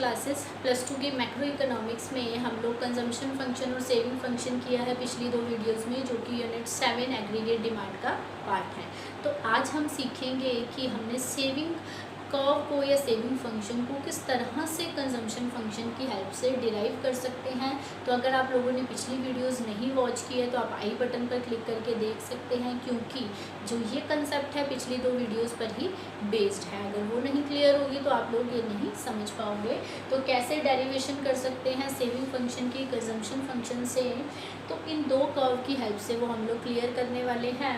Classes plus two के macro economics में हम लोग कंजम्पशन फंक्शन और सेविंग फंक्शन किया है पिछली 2 वीडियोस में, जो कि यूनिट 7 एग्रीगेट डिमांड का पार्ट है। तो आज हम सीखेंगे कि हमने सेविंग कर्व को या सेविंग फंक्शन को किस तरह से कंजम्पशन फंक्शन की हेल्प से डिराइव कर सकते हैं। तो अगर आप लोगों ने पिछली वीडियोस नहीं वॉच की है तो आप आई बटन पर क्लिक करके देख सकते हैं, क्योंकि जो ये कंसेप्ट है पिछली 2 वीडियोस पर ही बेस्ड है। अगर वो नहीं क्लियर होगी तो आप लोग ये नहीं समझ पाओगे। तो कैसे डेरिवेशन कर सकते हैं सेविंग फंक्शन की कंजम्पशन फंक्शन से, तो इन 2 कर्व की हेल्प से वो हम लोग क्लियर करने वाले हैं।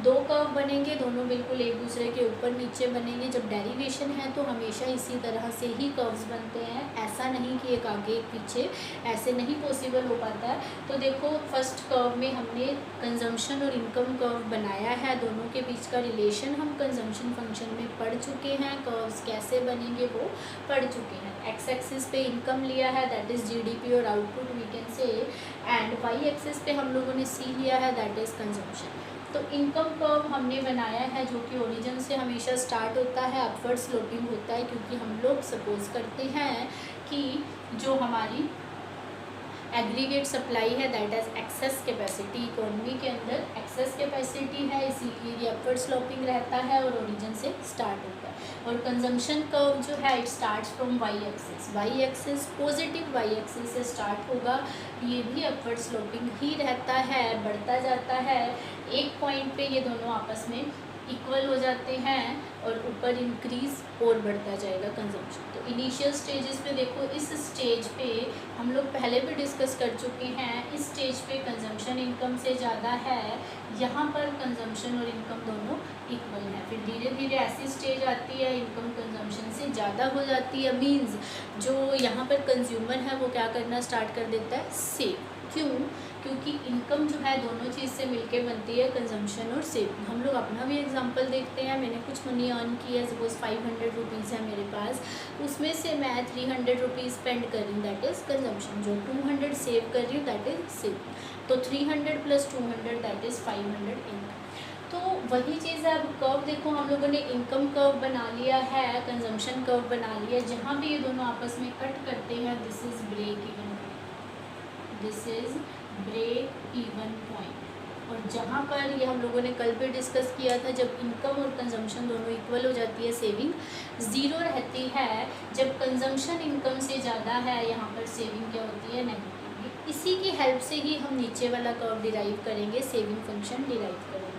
2 कर्व बनेंगे, दोनों बिल्कुल एक दूसरे के ऊपर नीचे बनेंगे। जब डेरिवेशन है तो हमेशा इसी तरह से ही कर्व्स बनते हैं, ऐसा नहीं कि एक आगे एक पीछे, ऐसे नहीं पॉसिबल हो पाता है। तो देखो फर्स्ट कर्व में हमने कंजम्पशन और इनकम कर्व बनाया है, दोनों के बीच का रिलेशन हम कंजम्पशन फंक्शन में पढ़ चुके हैं। कर्व्स कैसे बनेंगे वो पढ़ चुके हैं। एक्स एक्सिस पे इनकम लिया है, दैट इज़ जीडीपी और output we can say, and Y axis पे हम लोगों ने सी लिया है, दैट इज़ कंजम्पशन। तो इनकम कर्व हमने बनाया है जो कि ओरिजिन से हमेशा स्टार्ट होता है, अपवर्ड स्लोपिंग होता है, क्योंकि हम लोग सपोज करते हैं कि जो हमारी एग्रीगेट सप्लाई है that is access capacity, economy के अंदर एक्सेस कैपेसिटी है, इसीलिए ये अपवर्ड स्लोपिंग रहता है और ओरिजिन से स्टार्ट होता है। और कंजम्पशन कर्व जो है it starts from Y axis, positive Y axis से स्टार्ट होगा, ये भी अपवर्ड स्लोपिंग ही रहता है, बढ़ता जाता है। एक पॉइंट पे ये दोनों आपस में इक्वल हो जाते हैं और ऊपर इंक्रीज और बढ़ता जाएगा कंजम्पशन। तो इनिशियल स्टेजेस पे देखो, इस स्टेज पे हम लोग पहले भी डिस्कस कर चुके हैं, इस स्टेज पे कंजम्पशन इनकम से ज़्यादा है, यहाँ पर कंजम्पशन और इनकम दोनों इक्वल है। फिर धीरे धीरे ऐसी स्टेज आती है इनकम कंजम्पशन से ज़्यादा हो जाती है, मीन्स जो यहाँ पर कंज्यूमर है वो क्या करना स्टार्ट कर देता है, सेव। क्यों? क्योंकि इनकम जो है दोनों चीज़ से मिलके बनती है, कंजम्पशन और सेविंग। हम लोग अपना भी एग्जांपल देखते हैं। मैंने कुछ मनी अर्न किया है, सपोज 500 रुपीज़ है मेरे पास, उसमें से मैं 300 रुपीज़ स्पेंड कर रही हूँ, दैट इज़ कंजम्पशन। जो 200 सेव कर रही हूँ दैट इज़ सेविंग। तो 300 + 200 दैट इज़ 500 इनकम। तो वही चीज़ है। अब कर्व देखो, हम लोगों ने इनकम कर्व बना लिया है, कंजम्पशन कर्व बना लिया, जहाँ भी ये दोनों आपस में कट करते हैं this is break even, this is break even point. और जहाँ पर ये हम लोगों ने कल भी डिस्कस किया था, जब इनकम और कंजम्पशन दोनों इक्वल हो जाती है, सेविंग ज़ीरो रहती है। जब कंजम्पशन इनकम से ज़्यादा है, यहाँ पर सेविंग क्या होती है, नेगेटिव। इसी की हेल्प से ही हम नीचे वाला कर्व डिराइव करेंगे, सेविंग फंक्शन डिराइव करेंगे।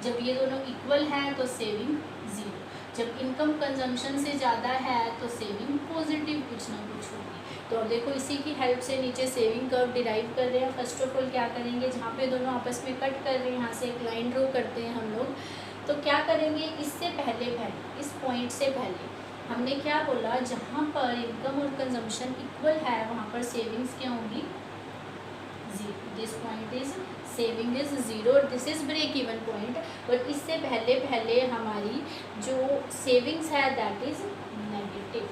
जब ये दोनों इक्वल हैं तो सेविंग ज़ीरो, जब इनकम कंजम्पशन से ज़्यादा है तो सेविंग पॉजिटिव कुछ ना कुछ होगी। तो अब देखो इसी की हेल्प से नीचे सेविंग कर्व डिराइव कर रहे हैं। फर्स्ट ऑफ ऑल क्या करेंगे, जहाँ पे दोनों आपस में कट कर रहे हैं, यहाँ से एक लाइन ड्रॉ करते हैं हम लोग। तो क्या करेंगे, इससे पहले इस पॉइंट से पहले हमने क्या बोला, जहाँ पर इनकम और कंजम्पशन इक्वल है वहाँ पर सेविंग्स क्या होंगी, जीरो। This point is saving is zero, this is break even point. और इससे पहले हमारी जो सेविंग्स है दैट इज़ नेगेटिव।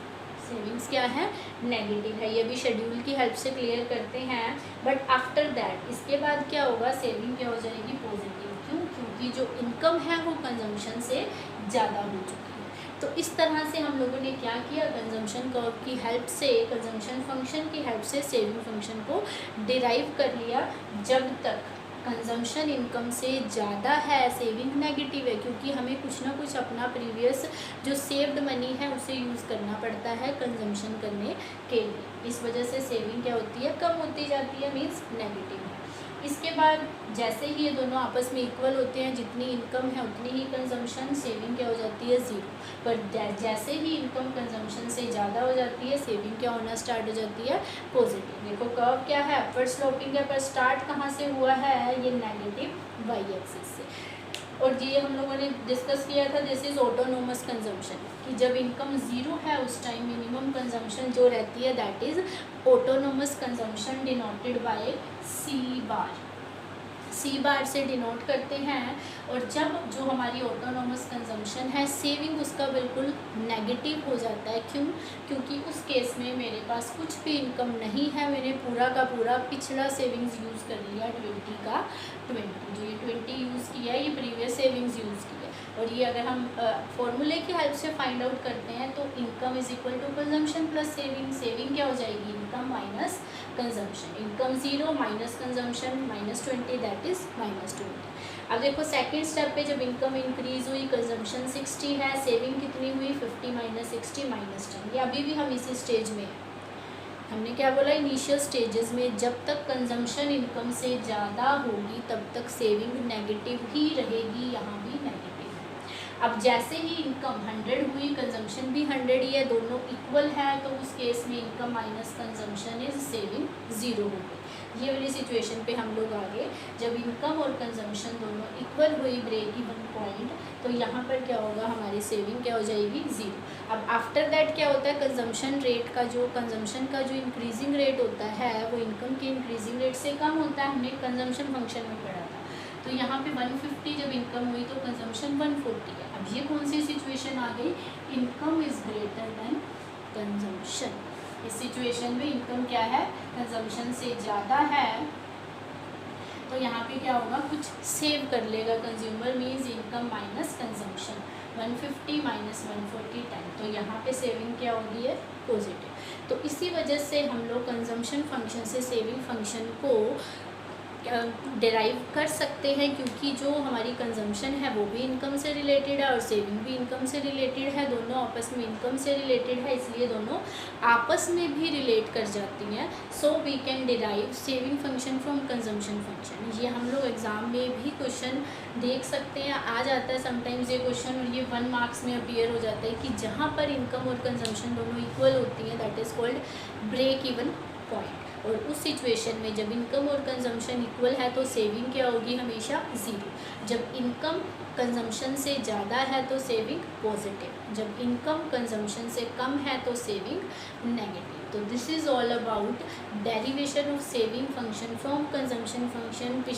सेविंग्स क्या है, नेगेटिव है। ये भी शेड्यूल की हेल्प से क्लियर करते हैं। बट आफ्टर दैट, इसके बाद क्या होगा, सेविंग क्या हो जाएगी, पॉजिटिव। क्यों? क्योंकि जो इनकम है वो कंजम्पशन से ज़्यादा हो चुकी है। तो इस तरह से हम लोगों ने क्या किया, कंजम्पशन कर्व की हेल्प से, कंजम्पशन फंक्शन की हेल्प से सेविंग फंक्शन को डिराइव कर लिया। जब तक कंजम्पशन इनकम से ज़्यादा है, सेविंग नेगेटिव है, क्योंकि हमें कुछ ना कुछ अपना प्रीवियस जो सेव्ड मनी है उसे यूज़ करना पड़ता है कंजम्पशन करने के लिए। इस वजह से सेविंग क्या होती है, कम होती जाती है, मीन्स नेगेटिव है। इसके बाद जैसे ही ये दोनों आपस में इक्वल होते हैं, जितनी इनकम है उतनी ही कंजम्पशन, सेविंग क्या हो जाती है, ज़ीरो। पर जैसे ही इनकम कंजम्पशन से ज़्यादा हो जाती है, सेविंग क्या होना स्टार्ट हो जाती है, पॉजिटिव। देखो कर्व क्या है, अपवर्ड स्लोपिंग है, पर स्टार्ट कहाँ से हुआ है, ये नेगेटिव वाई एक्सिस से। और ये हम लोगों ने डिस्कस किया था, दिस इज़ ऑटोनोमस कंजम्पशन, कि जब इनकम ज़ीरो है उस टाइम मिनिमम कंजम्पशन जो रहती है that is autonomous consumption, denoted by C bar. C bar से डिनोट करते हैं। और जब जो हमारी ऑटोनोमस कंजम्पशन है, सेविंग उसका बिल्कुल नेगेटिव हो जाता है। क्यों? क्योंकि उस केस में मेरे पास कुछ भी इनकम नहीं है, मैंने पूरा का पूरा पिछला सेविंग्स यूज़ कर लिया, 20 का 20, जो ये 20 यूज़ किया है ये प्रीवियस सेविंग्स यूज़ की है। और ये अगर हम फॉर्मूले की हेल्प से फाइंड आउट करते हैं तो income is equal to consumption plus saving. Saving क्या हो जाएगी, income minus consumption. Income 0 minus consumption -20 that is -20। अब देखो सेकंड स्टेप पे जब इनकम इंक्रीज हुई, कंजम्पशन 60 है, सेविंग कितनी हुई 50 माइनस 60 -10। ये अभी भी हम इसी स्टेज में हैं। हमने क्या बोला, इनिशियल स्टेजेस में जब तक कंजम्पशन इनकम से ज़्यादा होगी तब तक सेविंग नेगेटिव ही रहेगी, यहाँ भी नेगेटिव है। अब जैसे ही इनकम 100 हुई, कंजम्पशन भी 100 ही है, दोनों इक्वल है, तो उस केस में income minus consumption is saving 0 हो गई। ये वाली सिचुएशन पे हम लोग आगे जब इनकम और कंजम्पशन दोनों इक्वल हुई, ब्रेक इवन पॉइंट, तो यहाँ पर क्या होगा, हमारी सेविंग क्या हो जाएगी 0। अब आफ्टर दैट क्या होता है, कंजम्पशन रेट का जो कंजम्पशन का जो इंक्रीजिंग रेट होता है वो इनकम के इंक्रीजिंग रेट से कम होता है। हमने कंजम्पशन फंक्शन में पढ़ा था। तो यहाँ पे 150 जब इनकम हुई तो कंजम्पशन 140 है। अब ये कौन सी सिचुएशन आ गई, income is greater than consumption. इस सिचुएशन में इनकम क्या है, कंजम्पशन से ज़्यादा है, तो यहाँ पे क्या होगा, कुछ सेव कर लेगा consumer, means income minus consumption. 150 minus 140 10, तो यहाँ पे सेविंग क्या होगी है, पॉजिटिव। तो इसी वजह से हम लोग कंजम्पशन फंक्शन से सेविंग फंक्शन को डिराइव कर सकते हैं, क्योंकि जो हमारी कंजम्पशन है वो भी इनकम से रिलेटेड है और सेविंग भी इनकम से रिलेटेड है, दोनों आपस में इनकम से रिलेटेड है, इसलिए दोनों आपस में भी रिलेट कर जाती हैं। So we can derive saving function from consumption function. ये हम लोग एग्ज़ाम में भी क्वेश्चन देख सकते हैं, आ जाता है समटाइम्स ये क्वेश्चन, और ये 1 मार्क्स में अपीयर हो जाता है कि जहाँ पर इनकम और कंजम्पशन दोनों इक्वल होती हैं, that is called break even point. और उस सिचुएशन में जब इनकम और कंजम्पशन इक्वल है तो सेविंग क्या होगी, हमेशा 0। जब इनकम कंजम्पशन से ज़्यादा है तो सेविंग पॉजिटिव, जब इनकम कंजम्पशन से कम है तो सेविंग नेगेटिव। तो this is all about derivation of saving function from consumption function.